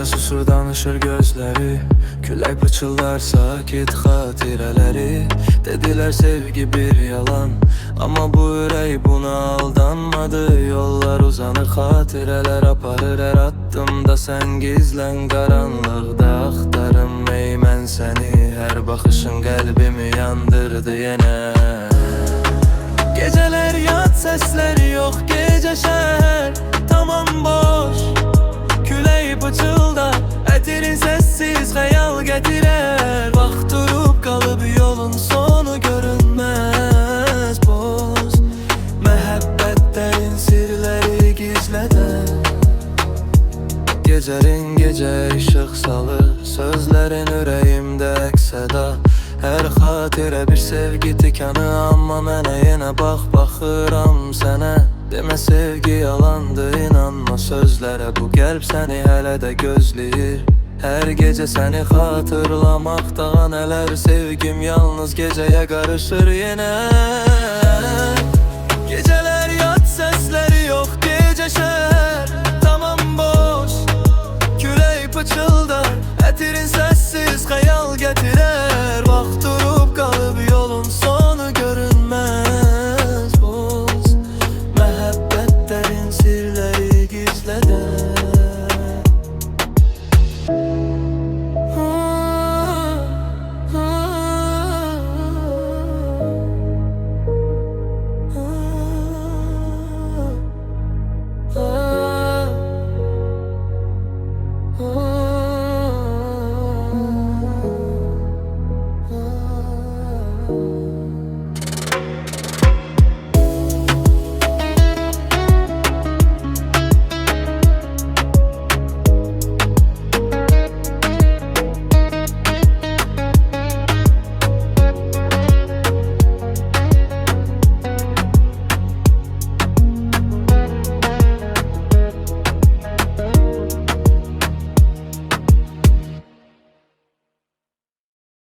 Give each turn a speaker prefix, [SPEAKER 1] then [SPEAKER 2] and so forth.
[SPEAKER 1] susur danışır gözleri, külək pıçıldar sakit xatirələri. Dedilər sevgi bir yalan, amma bu ürək buna aldanmadı. Yollar uzanır, xatirələr aparır hər addımda. Sən gizlən qaranlıqda, axtarım ey mən səni. Hər baxışın qəlbimi yandırdı yenə. Geceler yat, sesleri yok, gece şehir tamam boş. Külək pıçıldar, ətirin sessiz xəyal gətirər. Vaxt durub qalıb, yolun sonu görünməz boz. Məhəbbətlərin sirləri gizlədər. Gecərin gecə işıq salır, sözlərin ürəyimdə əks-səda. Hər xatirə bir sevgi tikanı, amma mənə yenə baxıram sənə. Demə sevgi yalandı, inanma sözlərə. Bu qəlb səni hələ də gözləyir. Hər gecə səni xatırlamaqda nələr. Sevgim yalnız gecəyə qarışır yenə. Gecələr yat, səsləri yox, gecə şəhər tamam boş. Külək pıçıldar, ətirin səssiz xəyal gətirər.